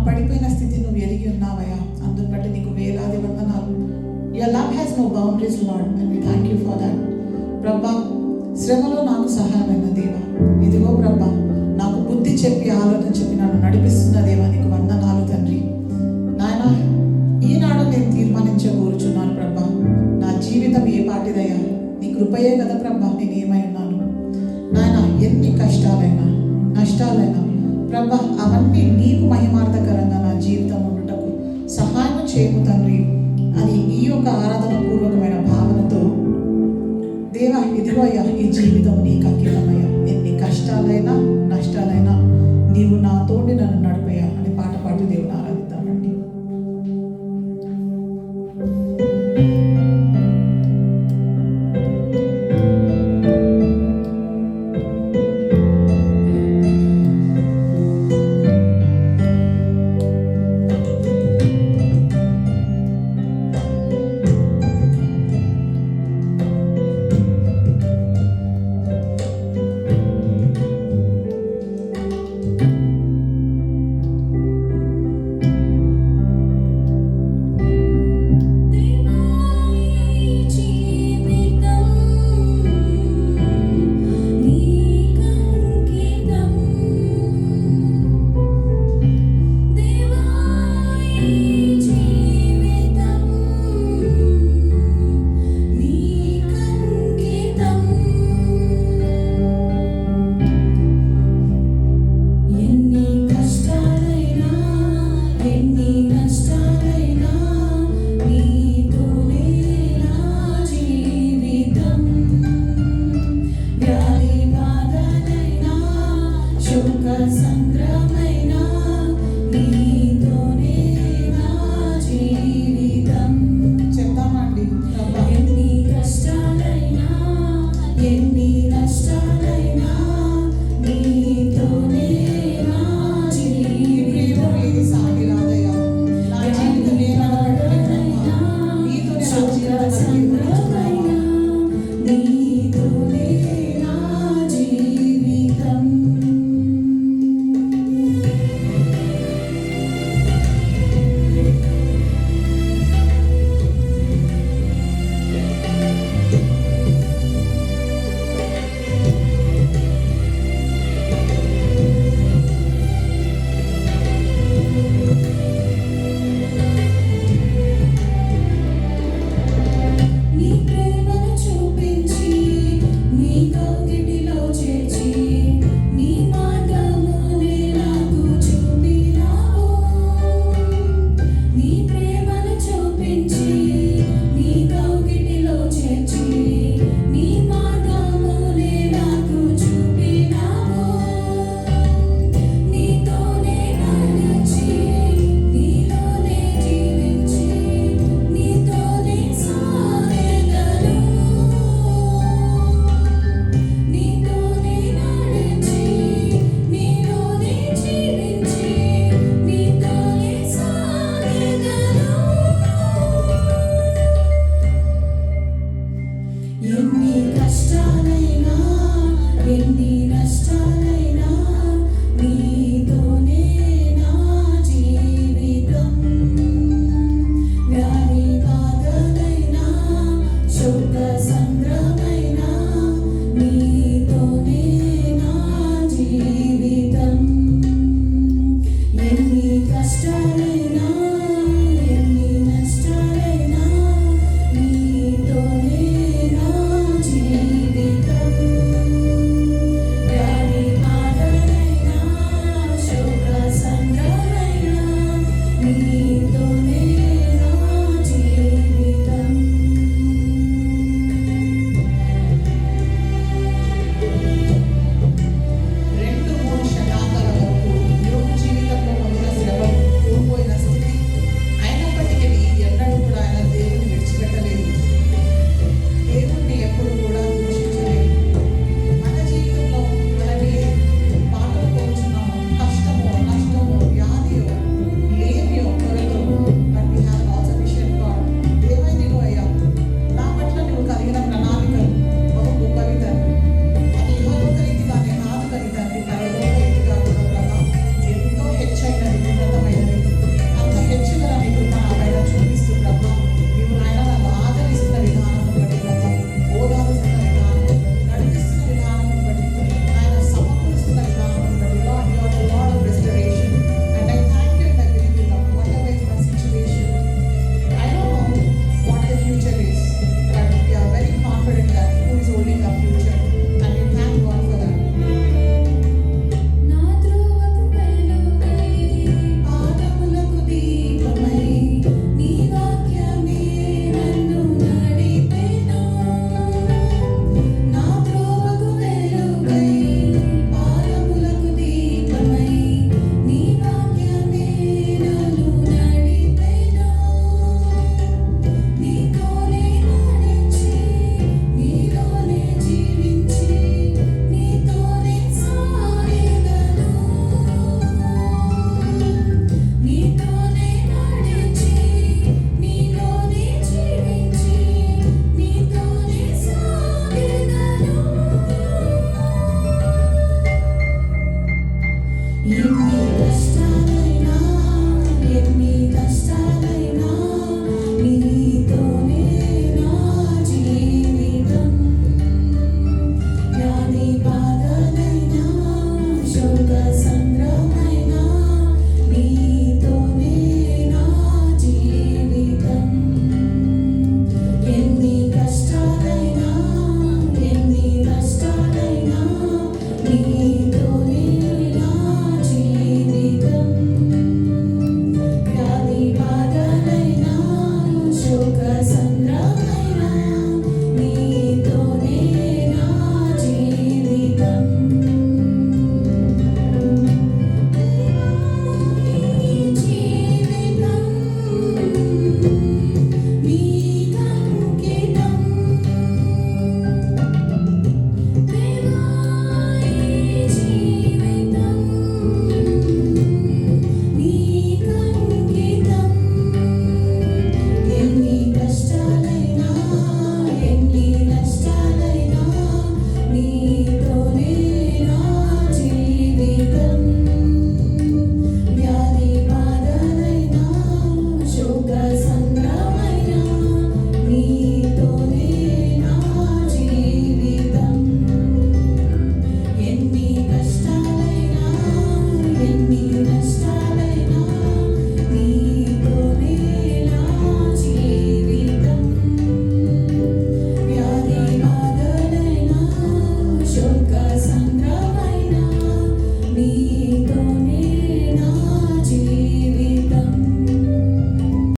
పడిపోయిన స్థితి నువ్వు ఎరిగి ఉన్నావయ్యా. అందుని బట్టి నీకు వేలాది వందనాలు. Your love has no boundaries, Lord, and we thank you for that. ప్రభా, శ్రమలో నాకు సహాయమైన దేవా, ఇదిగో ప్రభా, నాకు బుద్ధి చెప్పి ఆలోచన చెప్పి నన్ను నడిపిస్తున్న దేవా, నీకు వందనాలు తండ్రి. నాయన, ఈనాడు నేను తీర్మానించగోరుచున్నాను ప్రభా, నా జీవితం ఏ పాటిదయ్యా, నీ కృపయే కదా ప్రభా నేను ఏమై ఉన్నాను. నాయన, ఎన్ని కష్టాలైనా నష్టాలైనా ప్రభా, అవన్నీ నీకు మహిమార్థకరంగా నా జీవితం ఉండుటకు సహాయం చేయము తండ్రి అని ఈ యొక్క ఆరాధన పూర్వకమైన భావనతో దేవా, ఇదిగో అయ్యా, ఈ జీవితం నీకు అంకితమయ్యా. ఎన్ని కష్టాలైనా